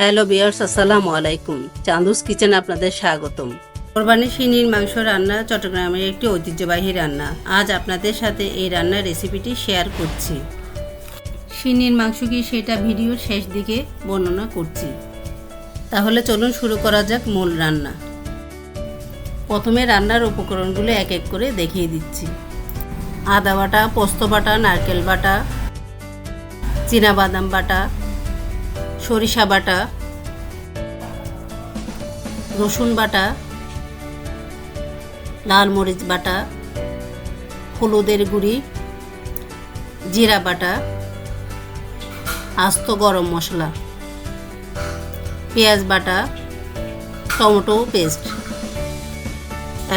Hello viewers, আসসালামু আলাইকুম। চান্দুস কিচেনে আপনাদের স্বাগতম। কোরবানির শিনির মাংস রান্না চট্টগ্রামের একটি ঐতিহ্যবাহী রান্না। আজ আপনাদের সাথে এই রান্নার রেসিপিটি শেয়ার করছি। শিনির মাংস কি সেটা ভিডিওর শেষ দিকে বর্ণনা করছি। তাহলে চলুন শুরু করা যাক মূল রান্না। প্রথমে রান্নার উপকরণগুলো এক এক করে দেখিয়ে দিচ্ছি। আদা বাটা, পোস্ত বাটা, নারকেল বাটা, চীনাবাদাম বাটা, সরিষা বাটা, রসুন বাটা, লাল মরিচ বাটা, হলুদের গুঁড়ি, জিরা বাটা, আস্ত গরম মশলা, পেঁয়াজ বাটা, টমেটো পেস্ট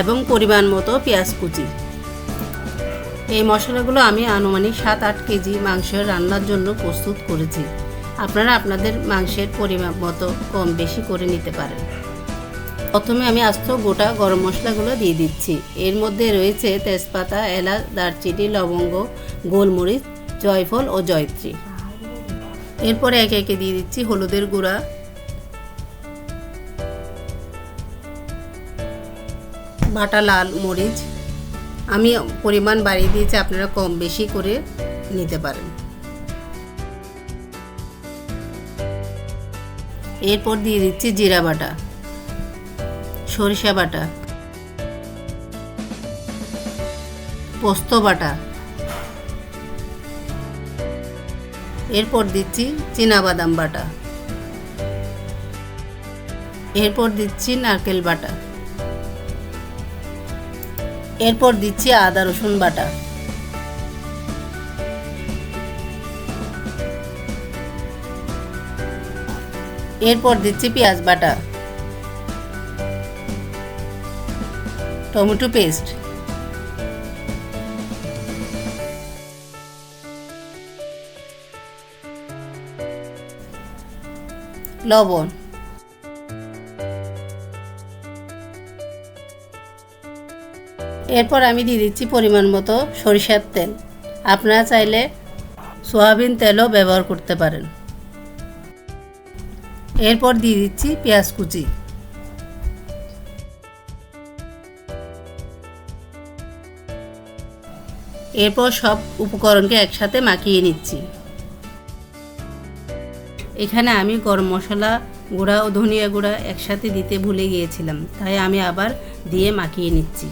এবং পরিমাণ মতো পেঁয়াজ কুচি। এই মশলাগুলো আমি আনুমানিক 7-8 কেজি মাংসের রান্নার জন্য প্রস্তুত করেছি। আপনারা আপনাদের মাংসের পরিমাপ মতো কম বেশি করে নিতে পারেন। প্রথমে আমি আস্ত গোটা গরম মশলাগুলো দিয়ে দিচ্ছি। এর মধ্যে রয়েছে তেজপাতা, এলাচ, দারচিনি, লবঙ্গ, গোলমরিচ, জয়ফল ও জয়ত্রী। এরপরে একে একে দিয়ে দিচ্ছি হলুদের গুঁড়া, বাটা লাল মরিচ। আমি পরিমাণ বাড়িয়ে দিয়েছি, আপনারা কম বেশি করে নিতে পারেন। এরপর দিয়ে দিচ্ছি জিরা বাটা, সরিষা বাটা, পোস্ত বাটা। এরপর দিচ্ছি চীনাবাদাম বাটা। এরপর দিচ্ছি নারকেল বাটা। এরপর দিচ্ছি আদা রসুন বাটা। এরপর দিচ্ছি পেঁয়াজ বাটা, টমেটো পেস্ট, লবণ। এরপর আমি দিয়ে দিচ্ছি পরিমাণ মতো সরিষার তেল। আপনারা চাইলে সয়াবিন তেলও ব্যবহার করতে পারেন। এরপর দিয়ে দিচ্ছি পেঁয়াজ কুচি। এরপর সব উপকরণকে একসাথে মাখিয়ে নিচ্ছি। এখানে আমি গরম মশলা গুঁড়া ও ধনিয়া গুঁড়া একসাথে দিতে ভুলে গিয়েছিলাম, তাই আমি আবার দিয়ে মাখিয়ে নিচ্ছি।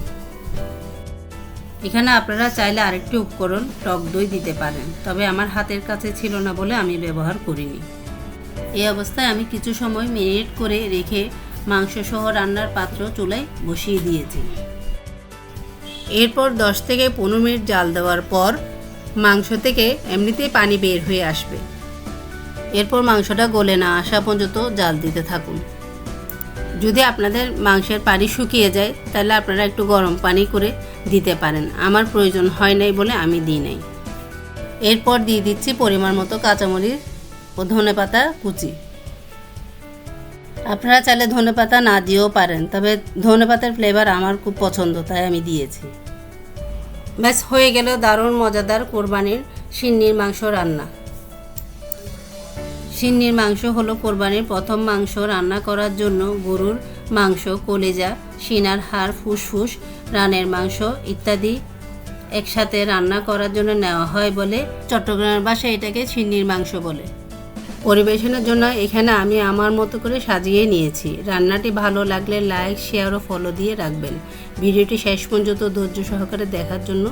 এখানে আপনারা চাইলে আরেকটি উপকরণ টক দই দিতে পারেন, তবে আমার হাতের কাছে ছিল না বলে আমি ব্যবহার করিনি। এই অবস্থায় আমি কিছু সময় মেরিনেট করে রেখে মাংস সহ রান্নার পাত্র চুলায় বসিয়ে দিয়েছি। এরপর 10 থেকে 15 মিনিট জাল দেওয়ার পর মাংস থেকে এমনিতেই পানি বের হয়ে আসবে। এরপর মাংসটা গলে না আসা পর্যন্ত জাল দিতে থাকুন। যদি আপনাদের মাংসের পানি শুকিয়ে যায় তাহলে আপনারা একটু গরম পানি করে দিতে পারেন। আমার প্রয়োজন হয় নাই বলে আমি দিই নাই। এরপর দিয়ে দিচ্ছি পরিমাণ মতো কাঁচামরিচ ও ধনেপাতা কুচি। আপনারা চাইলে ধনেপাতা না দিয়েও পারেন, তবে ধনেপাতার ফ্লেভার আমার খুব পছন্দ, তাই আমি দিয়েছি। ব্যাস হয়ে গেল দারুণ মজাদার কোরবানির শিন্নির মাংস রান্না। শিন্নির মাংস হলো কোরবানির প্রথম মাংস। রান্না করার জন্য গরুর মাংস, কলিজা, সিনার হাড়, ফুসফুস, রানের মাংস ইত্যাদি একসাথে রান্না করার জন্য নেওয়া হয় বলে চট্টগ্রামের ভাষায় এটাকে শিন্নির মাংস বলে। পরিবেশনের জন্য এখানে আমি আমার মতো করে সাজিয়ে নিয়েছি। রান্নাটি ভালো লাগলে লাইক, শেয়ার ও ফলো দিয়ে রাখবেন। ভিডিওটি শেষ পর্যন্ত ধৈর্য সহকারে দেখার জন্য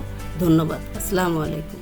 ধন্যবাদ। আসসালামু আলাইকুম।